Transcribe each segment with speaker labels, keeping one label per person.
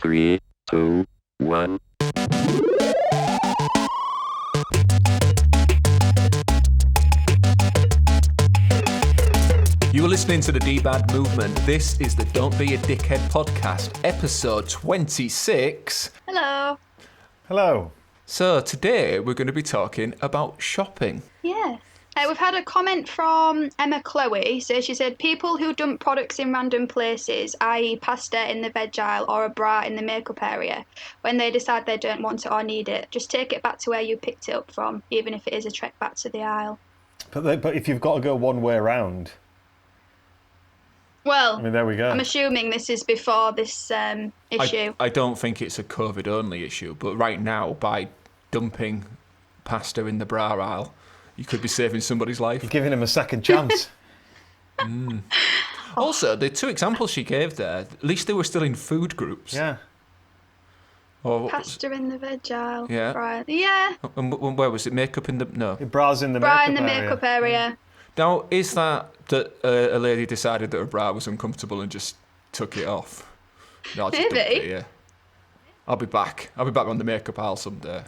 Speaker 1: 3, 2, 1.
Speaker 2: You are listening to the DBAD movement. This is the Don't Be a Dickhead podcast, episode 26.
Speaker 3: Hello.
Speaker 4: Hello.
Speaker 2: So today we're going to be talking about shopping.
Speaker 3: Yeah. We've had a comment from Emma Chloe. So she said, people who dump products in random places, i.e. pasta in the veg aisle or a bra in the makeup area, when they decide they don't want it or need it, just take it back to where you picked it up from, even if it is a trek back to the aisle.
Speaker 4: But if you've got to go one way around...
Speaker 3: Well,
Speaker 4: I mean, there we go.
Speaker 3: I'm assuming this is before this issue.
Speaker 2: I don't think it's a COVID-only issue, but right now, by dumping pasta in the bra aisle, you could be saving somebody's life.
Speaker 4: You're giving him a second chance.
Speaker 2: Also, the two examples she gave there, at least they were still in food groups.
Speaker 4: Yeah.
Speaker 2: Or,
Speaker 3: Pasta in the veg aisle.
Speaker 2: Yeah.
Speaker 3: Right. Yeah.
Speaker 2: and where was it? Makeup in the... No.
Speaker 4: Your bra's in the
Speaker 3: Bra
Speaker 4: makeup
Speaker 3: in the
Speaker 4: area.
Speaker 3: makeup area.
Speaker 2: Now, is that a lady decided that her bra was uncomfortable and just took it off? No, I'll just dump
Speaker 3: Maybe.
Speaker 2: it, yeah. I'll be back on the makeup aisle someday.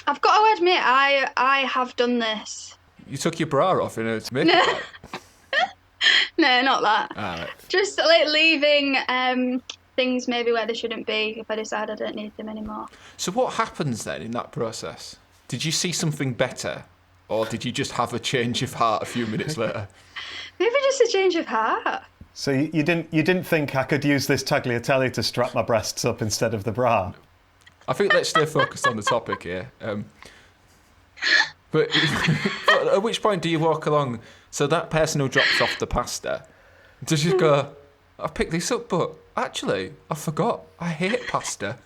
Speaker 3: I've got to admit, I have done this.
Speaker 2: You took your bra off in a makeup aisle?
Speaker 3: No, not that.
Speaker 2: Right.
Speaker 3: Just like leaving things maybe where they shouldn't be if I decide I don't need them anymore.
Speaker 2: So what happens then in that process? Did you see something better? Or did you just have a change of heart a few minutes later?
Speaker 3: Maybe just a change of heart.
Speaker 4: So you didn't think I could use this tagliatelle to strap my breasts up instead of the bra?
Speaker 2: I think let's stay focused on the topic here. But at which point do you walk along? So that person who drops off the pasta, does she go, I picked this up, but actually, I forgot. I hate pasta.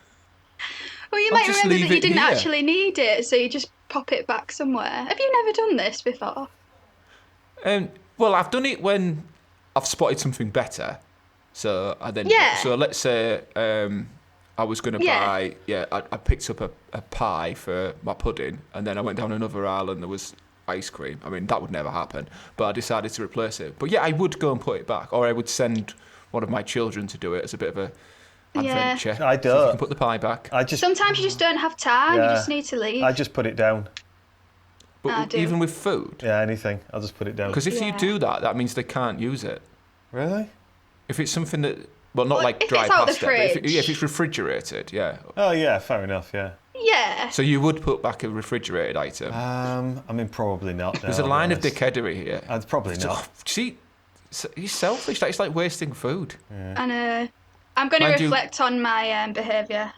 Speaker 3: Well, you
Speaker 2: I'll
Speaker 3: might
Speaker 2: just
Speaker 3: remember
Speaker 2: leave
Speaker 3: that you
Speaker 2: it
Speaker 3: didn't
Speaker 2: here.
Speaker 3: actually need it, so you just pop it back somewhere. Have you never done this before?
Speaker 2: Well, I've done it when I've spotted something better. So I then,
Speaker 3: Yeah.
Speaker 2: So let's say I was going to buy, I picked up a pie for my pudding, and then I went down another aisle and there was ice cream. I mean, that would never happen, but I decided to replace it. But yeah, I would go and put it back, or I would send one of my children to do it as a bit of a adventure.
Speaker 4: I
Speaker 2: So if you
Speaker 4: don't.
Speaker 2: can put the pie back.
Speaker 3: Sometimes you just don't have time, you
Speaker 4: Yeah.
Speaker 3: just need to leave.
Speaker 4: I just put it down.
Speaker 2: But
Speaker 3: I do.
Speaker 2: even with food,
Speaker 4: Yeah, anything. I'll just put it down.
Speaker 2: because if you
Speaker 3: Yeah.
Speaker 2: do that, that means they can't use it.
Speaker 4: Really?
Speaker 2: If it's something that, well, not
Speaker 3: Well,
Speaker 2: like
Speaker 3: if
Speaker 2: dry
Speaker 3: it's out the
Speaker 2: pasta, but
Speaker 3: fridge.
Speaker 2: if it's refrigerated, yeah.
Speaker 4: Oh, yeah, fair enough, yeah.
Speaker 3: Yeah.
Speaker 2: So you would put back a refrigerated item.
Speaker 4: I mean, probably not.
Speaker 2: There's a line of dickheadery here.
Speaker 4: I'd probably not.
Speaker 2: See, you're selfish. It's like wasting food.
Speaker 3: And I'm going to
Speaker 2: Mind you-
Speaker 3: reflect on my behaviour.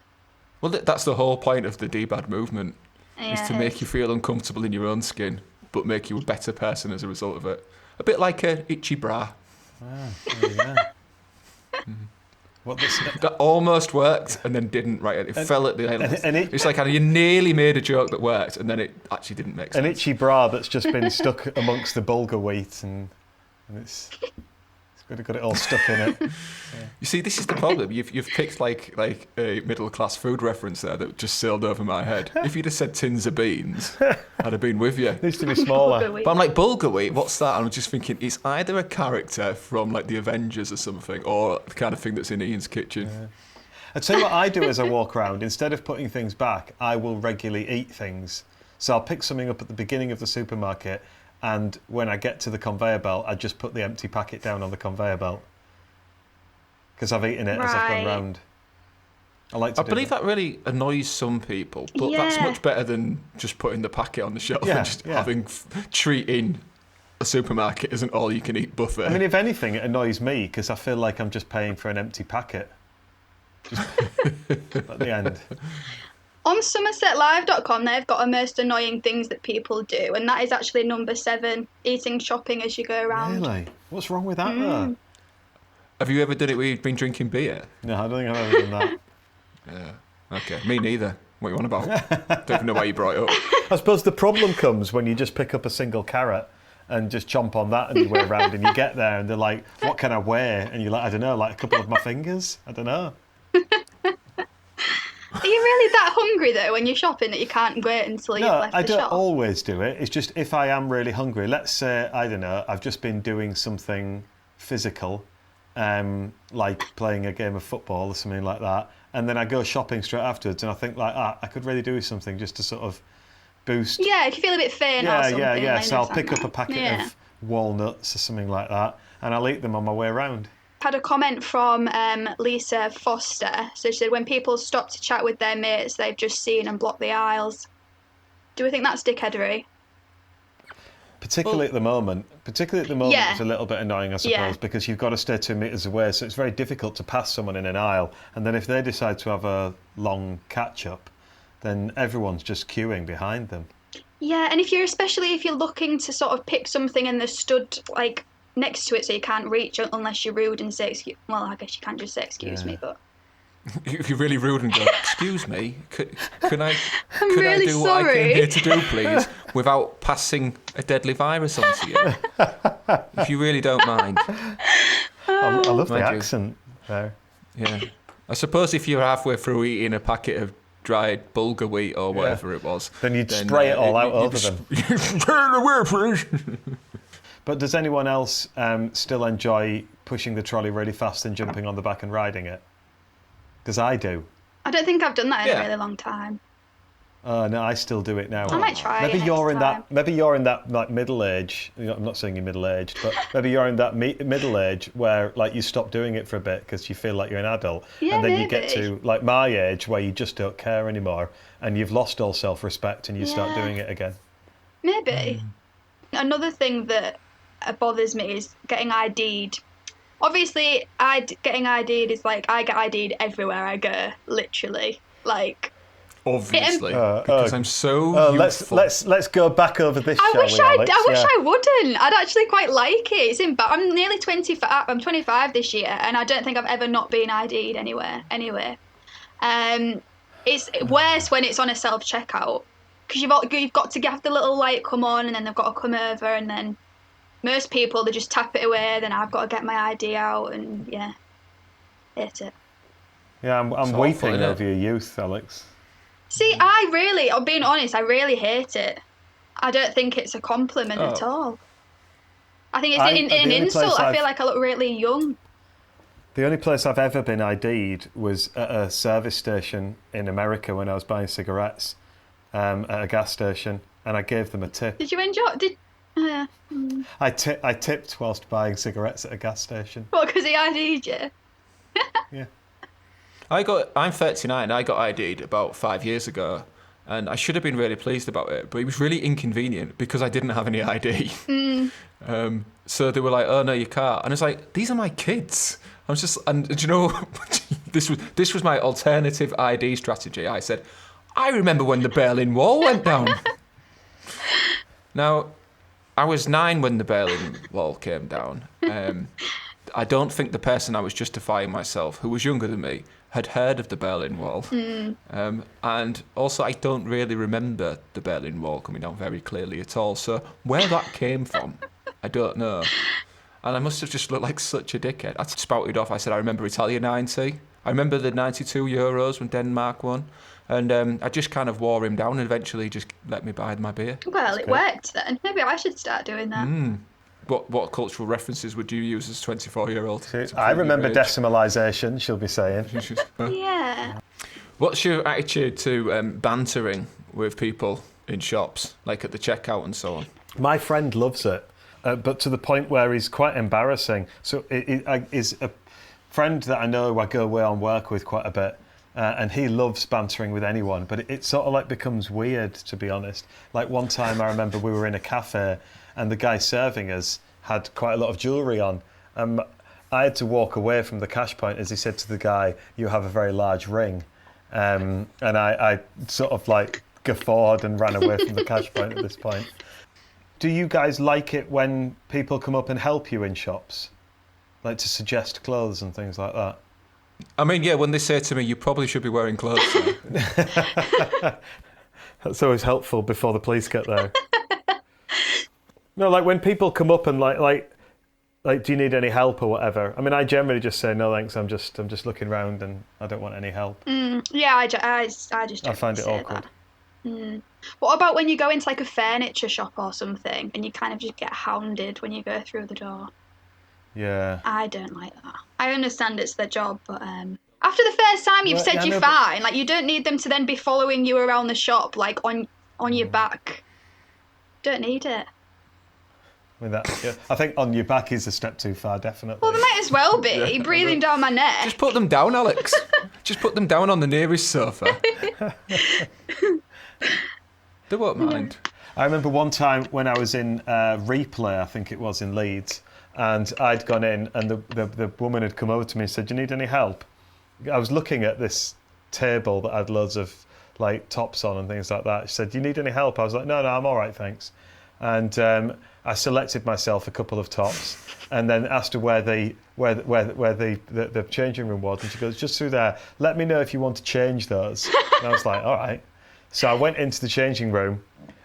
Speaker 2: Well, that's the whole point of the DBAD movement, is
Speaker 3: Yeah,
Speaker 2: to
Speaker 3: it
Speaker 2: make
Speaker 3: is.
Speaker 2: you feel uncomfortable in your own skin, but make you a better person as a result of it. A bit like a itchy bra.
Speaker 4: There you go. What this?
Speaker 2: That almost worked and then didn't, right? It fell at the end. It's like you nearly made a joke that worked and then it actually didn't make sense.
Speaker 4: An itchy bra that's just been stuck amongst the bulgur wheat and it's got it all stuck in it.
Speaker 2: You see, this is the problem. You've picked like a middle class food reference there that just sailed over my head. If you'd have said tins of beans, I'd have been with you.
Speaker 4: It needs to be smaller.
Speaker 2: But I'm like, bulgur wheat, what's that? And I'm just thinking it's either a character from like the Avengers or something, or the kind of thing that's in Ian's kitchen.
Speaker 4: Yeah. I'd tell you what I do as I walk around. Instead of putting things back, I will regularly eat things. So I'll pick something up at the beginning of the supermarket, and when I get to the conveyor belt, I just put the empty packet down on the conveyor belt. Because I've eaten it as I've gone
Speaker 3: Right.
Speaker 4: round. I like to
Speaker 2: I
Speaker 4: do
Speaker 2: believe that really annoys some people, but that's
Speaker 3: Yeah.
Speaker 2: much better than just putting the packet on the shelf
Speaker 4: Yeah,
Speaker 2: and just
Speaker 4: yeah.
Speaker 2: treating a supermarket as an all-you-can-eat buffet.
Speaker 4: I mean, if anything, it annoys me because I feel like I'm just paying for an empty packet. Just at the end.
Speaker 3: On SomersetLive.com, they've got a most annoying things that people do, and that is actually number 7, eating shopping as you go around.
Speaker 4: Really? What's wrong with that, though?
Speaker 2: Have you ever done it where you've been drinking beer?
Speaker 4: No, I don't think I've ever done that.
Speaker 2: Yeah. Okay, me neither. What are you on about? Don't even know why you brought it up.
Speaker 4: I suppose the problem comes when you just pick up a single carrot and just chomp on that on your way around, and you get there and they're like, what can I wear? And you're like, I don't know, like a couple of my fingers? I don't know.
Speaker 3: Are you really that hungry, though, when you're shopping that you can't wait until you've
Speaker 4: No,
Speaker 3: left
Speaker 4: I
Speaker 3: the
Speaker 4: don't
Speaker 3: shop?
Speaker 4: always do it. It's just if I am really hungry, let's say, I don't know, I've just been doing something physical like playing a game of football or something like that, and then I go shopping straight afterwards, and I think like, I could really do with something just to sort of boost.
Speaker 3: Yeah, if you feel a bit faint or something.
Speaker 4: Yeah.
Speaker 3: I
Speaker 4: So I'll
Speaker 3: understand
Speaker 4: pick up
Speaker 3: that.
Speaker 4: a packet of walnuts or something like that, and I'll eat them on my way around.
Speaker 3: Had a comment from Lisa Foster. So she said, when people stop to chat with their mates they've just seen and block the aisles. Do we think that's dickheadery?
Speaker 4: Particularly at the moment,
Speaker 3: Yeah.
Speaker 4: it's a little bit annoying, I suppose, because you've got to stay 2 metres away, so it's very difficult to pass someone in an aisle. And then if they decide to have a long catch-up, then everyone's just queuing behind them.
Speaker 3: Yeah, and especially if you're looking to sort of pick something and they're stood like next to it, so you can't reach unless you're rude and say excuse. Well, I guess you can't just say excuse me, but
Speaker 2: You're really rude and go, excuse me, can I
Speaker 3: really
Speaker 2: do what I
Speaker 3: sorry.
Speaker 2: came here to do, please, without passing a deadly virus on to you? If you really don't mind.
Speaker 4: I love the
Speaker 2: Mind you.
Speaker 4: accent there.
Speaker 2: Yeah. I suppose if you're halfway through eating a packet of dried bulgur wheat or whatever it was,
Speaker 4: Then you'd spray it all out over them.
Speaker 2: Turn away, please.
Speaker 4: But does anyone else still enjoy pushing the trolley really fast and jumping on the back and riding it? Because I do.
Speaker 3: I don't think I've done that in
Speaker 2: Yeah.
Speaker 3: a really long time.
Speaker 4: Oh no, I still do it now.
Speaker 3: I might try
Speaker 4: Maybe
Speaker 3: it
Speaker 4: you're
Speaker 3: next
Speaker 4: in
Speaker 3: time.
Speaker 4: that. Maybe you're in that like middle age. You know, I'm not saying you're middle aged, but maybe you're in that middle age where like you stop doing it for a bit because you feel like you're an adult,
Speaker 3: Yeah,
Speaker 4: and then you get
Speaker 3: maybe.
Speaker 4: to like my age where you just don't care anymore, and you've lost all self-respect, and you start
Speaker 3: Yeah.
Speaker 4: doing it again.
Speaker 3: Maybe. Another thing that bothers me is getting ID'd. Obviously, getting ID'd is like I get ID'd everywhere I go, literally. Like,
Speaker 2: Obviously, because I'm so youthful.
Speaker 4: let's go back over this.
Speaker 3: I wish
Speaker 4: shall we, Alex?
Speaker 3: I wish
Speaker 4: Yeah.
Speaker 3: I wouldn't. I'd actually quite like it. I'm nearly 25. I'm 25 this year, and I don't think I've ever not been ID'd anywhere. It's worse when it's on a self checkout because you've got to have the little light come on, and then they've got to come over, and then most people they just tap it away. Then I've got to get my ID out, and yeah, hate it.
Speaker 4: Yeah, I'm
Speaker 2: awful,
Speaker 4: weeping
Speaker 2: isn't it?
Speaker 4: over your youth, Alex.
Speaker 3: See, I'm being honest, I really hate it. I don't think it's a compliment at all. I think it's
Speaker 4: the
Speaker 3: an
Speaker 4: only
Speaker 3: insult.
Speaker 4: place
Speaker 3: I
Speaker 4: I've-
Speaker 3: feel like I look really young.
Speaker 4: The only place I've ever been ID'd was at a service station in America when I was buying cigarettes at a gas station, and I gave them a tip.
Speaker 3: Did you enjoy?
Speaker 4: I tipped whilst buying cigarettes at a gas station.
Speaker 3: What? Because he ID'd you?
Speaker 4: Yeah.
Speaker 2: I'm 39. I got ID'd about 5 years ago, and I should have been really pleased about it, but it was really inconvenient because I didn't have any ID. So they were like, "Oh no, you can't," and it's like, "These are my kids." I was just, and do you know, this was my alternative ID strategy. I said, "I remember when the Berlin Wall went down." Now, I was 9 when the Berlin Wall came down. I don't think the person I was justifying myself, who was younger than me, had heard of the Berlin Wall. And also, I don't really remember the Berlin Wall coming down very clearly at all. So where that came from, I don't know. And I must have just looked like such a dickhead. I spouted off. I said, I remember Italia 90. I remember the 92 Euros when Denmark won. And I just kind of wore him down and eventually just let me buy my beer.
Speaker 3: Well, it worked then. Maybe I should start doing that.
Speaker 2: What cultural references would you use as a 24-year-old?
Speaker 4: I remember decimalisation, she'll be saying.
Speaker 3: Yeah.
Speaker 2: What's your attitude to bantering with people in shops, like at the checkout and so on?
Speaker 4: My friend loves it, but to the point where he's quite embarrassing. So it is a friend that I know I go away on work with quite a bit, and he loves bantering with anyone, but it sort of like becomes weird, to be honest. Like one time I remember we were in a cafe and the guy serving us had quite a lot of jewellery on. I had to walk away from the cash point as he said to the guy, "You have a very large ring." And I sort of like guffawed and ran away from the cash point at this point. Do you guys like it when people come up and help you in shops? Like to suggest clothes and things like that?
Speaker 2: I mean, yeah, when they say to me, you probably should be wearing clothes.
Speaker 4: That's always helpful before the police get there. No, like when people come up and like, do you need any help or whatever? I mean, I generally just say no, thanks. I'm just looking round and I don't want any help.
Speaker 3: Yeah, I just
Speaker 4: I find it
Speaker 3: say
Speaker 4: awkward.
Speaker 3: that. What about when you go into like a furniture shop or something and you kind of just get hounded when you go through the door?
Speaker 4: Yeah.
Speaker 3: I don't like that. I understand it's their job, but after the first time you've
Speaker 4: Well,
Speaker 3: said
Speaker 4: yeah,
Speaker 3: you're
Speaker 4: no, but-
Speaker 3: fine, like you don't need them to then be following you around the shop, like on your back. Don't need it.
Speaker 4: I mean, I think on your back is a step too far, definitely.
Speaker 3: Well, they might as well be breathing down my neck.
Speaker 2: Just put them down, Alex. Just put them down on the nearest sofa. They won't mind.
Speaker 4: I remember one time when I was in replay, I think it was in Leeds, and I'd gone in, and the woman had come over to me and said, "Do you need any help?" I was looking at this table that had loads of like tops on and things like that. She said, "Do you need any help?" I was like, "No, I'm all right, thanks." And I selected myself a couple of tops, and then asked her where the changing room was, and she goes, "Just through there. Let me know if you want to change those." And I was like, "All right." So I went into the changing room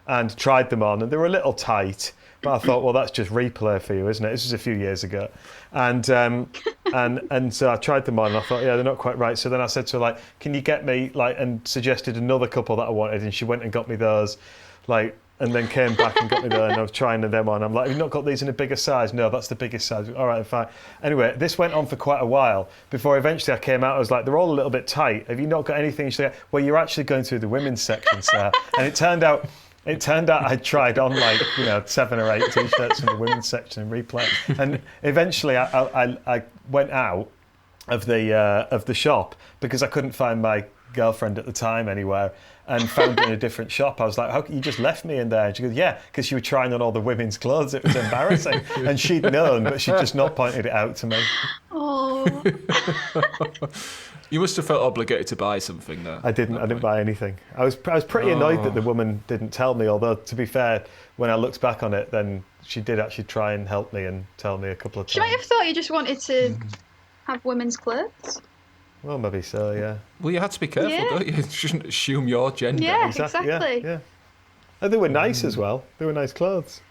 Speaker 4: and tried them on, and they were a little tight. But I thought, well, that's just replay for you, isn't it? This was a few years ago, and so I tried them on, and I thought, yeah, they're not quite right. So then I said to her, like, "Can you get me and suggested another couple that I wanted, and she went and got me those, and then came back and got me there, and I was trying them on. I'm like, "Have you not got these in a bigger size?" "No, that's the biggest size." "All right, fine." Anyway, this went on for quite a while before eventually I came out. I was like, "They're all a little bit tight. Have you not got anything?" She's like, "Well, you're actually going through the women's section, sir." And it turned out I'd tried on 7 or 8 t-shirts from the women's section in replay, and eventually I went out of the shop because I couldn't find my girlfriend at the time anywhere, and found her in a different shop. I was like, "How you just left me in there?" And she goes, "Yeah, because she was trying on all the women's clothes. It was embarrassing." And she'd known, but she'd just not pointed it out to me.
Speaker 3: Oh.
Speaker 2: You must have felt obligated to buy something there.
Speaker 4: I didn't buy anything. I was pretty annoyed that the woman didn't tell me, although to be fair, when I looked back on it, then she did actually try and help me and tell me a couple of times.
Speaker 3: She might have thought you just wanted to have women's clothes.
Speaker 4: Well, maybe so, yeah.
Speaker 2: Well, you had to be careful, don't you? You shouldn't assume your gender.
Speaker 3: Yeah, exactly.
Speaker 4: Yeah. And they were nice as well. They were nice clothes.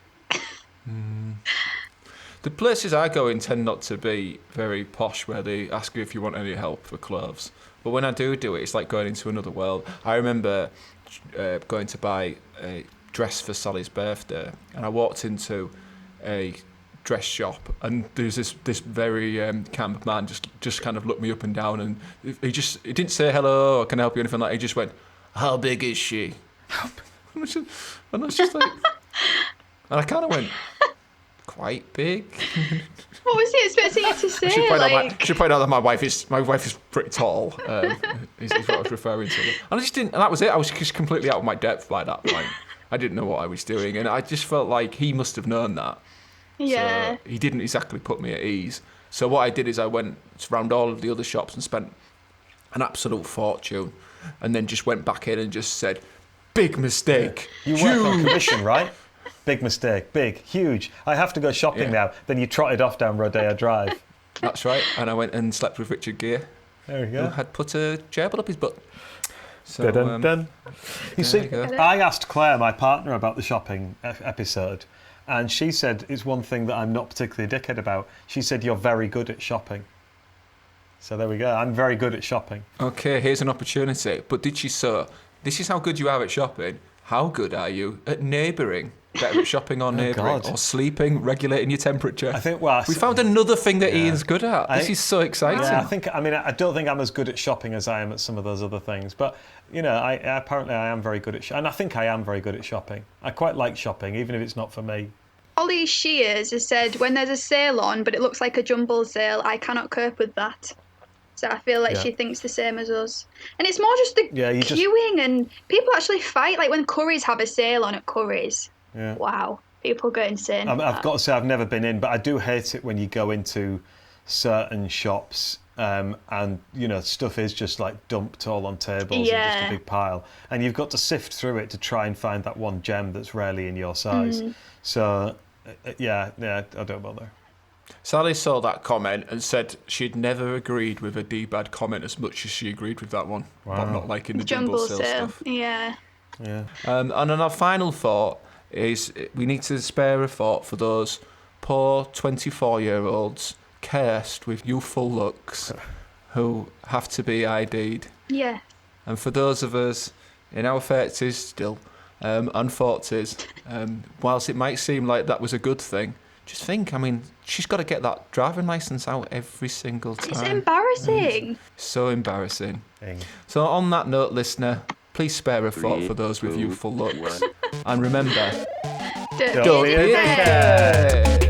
Speaker 2: The places I go in tend not to be very posh, where they ask you if you want any help for clothes. But when I do it, it's like going into another world. I remember going to buy a dress for Sally's birthday, and I walked into a dress shop, and there's this very camp man just kind of looked me up and down, and he didn't say hello or can I help you or anything like that. He just went, "How big is she?" And I was just like, and I kind of went, "Quite big."
Speaker 3: What was he expecting you to say?
Speaker 2: I should point out that my wife is pretty tall. Is what I was referring to, and I just didn't. And that was it. I was just completely out of my depth by that point. I didn't know what I was doing, and I just felt like he must have known that.
Speaker 3: Yeah.
Speaker 2: So he didn't exactly put me at ease. So what I did is I went around all of the other shops and spent an absolute fortune, and then just went back in and just said, "Big mistake."
Speaker 4: You work on commission, right? Big mistake. Big. Huge. I have to go shopping now. Then you trotted off down Rodeo Drive.
Speaker 2: That's right. And I went and slept with Richard Gere,
Speaker 4: There we
Speaker 2: who
Speaker 4: go.
Speaker 2: had put a gerbil up his butt. So,
Speaker 4: Dun. You see,
Speaker 2: you go.
Speaker 4: I asked Claire, my partner, about the shopping episode, and she said it's one thing that I'm not particularly a dickhead about. She said, "You're very good at shopping." So there we go. I'm very good at shopping.
Speaker 2: Okay, here's an opportunity. But did she say, "This is how good you are at shopping. How good are you at neighbouring? Better at shopping or neighbouring,
Speaker 4: God.
Speaker 2: or sleeping, regulating your temperature?"
Speaker 4: I think,
Speaker 2: we found another thing that Ian's good at. This is so exciting.
Speaker 4: Yeah, I don't think I'm as good at shopping as I am at some of those other things. But, apparently I am very good at shopping. And I think I am very good at shopping. I quite like shopping, even if it's not for me.
Speaker 3: Holly Shears has said, "When there's a sale on, but it looks like a jumble sale, I cannot cope with that." So I feel like she thinks the same as us. And it's more just the queuing, and people actually fight. Like when Currys have a sale on at Currys.
Speaker 4: Yeah.
Speaker 3: Wow. People go insane.
Speaker 4: I've got to say, I've never been in, but I do hate it when you go into certain shops and, stuff is just like dumped all on tables in just a big pile. And you've got to sift through it to try and find that one gem that's rarely in your size. So, I don't bother.
Speaker 2: Sally saw that comment and said she'd never agreed with a DBAD comment as much as she agreed with that one.
Speaker 4: Wow.
Speaker 2: But not liking the jumble sale stuff.
Speaker 3: Yeah.
Speaker 2: And then our final thought is we need to spare a thought for those poor 24-year-olds cursed with youthful looks who have to be ID'd.
Speaker 3: Yeah.
Speaker 2: And for those of us in our 30s still, and 40s, whilst it might seem like that was a good thing, just think, I mean, she's got to get that driving licence out every single time.
Speaker 3: It's embarrassing.
Speaker 2: So embarrassing.
Speaker 4: Dang.
Speaker 2: So on that note, listener, please spare a thought for those with youthful looks. And remember,
Speaker 3: Don't
Speaker 2: don't
Speaker 3: be
Speaker 2: be
Speaker 3: a
Speaker 2: a
Speaker 3: dickhead.
Speaker 2: dickhead.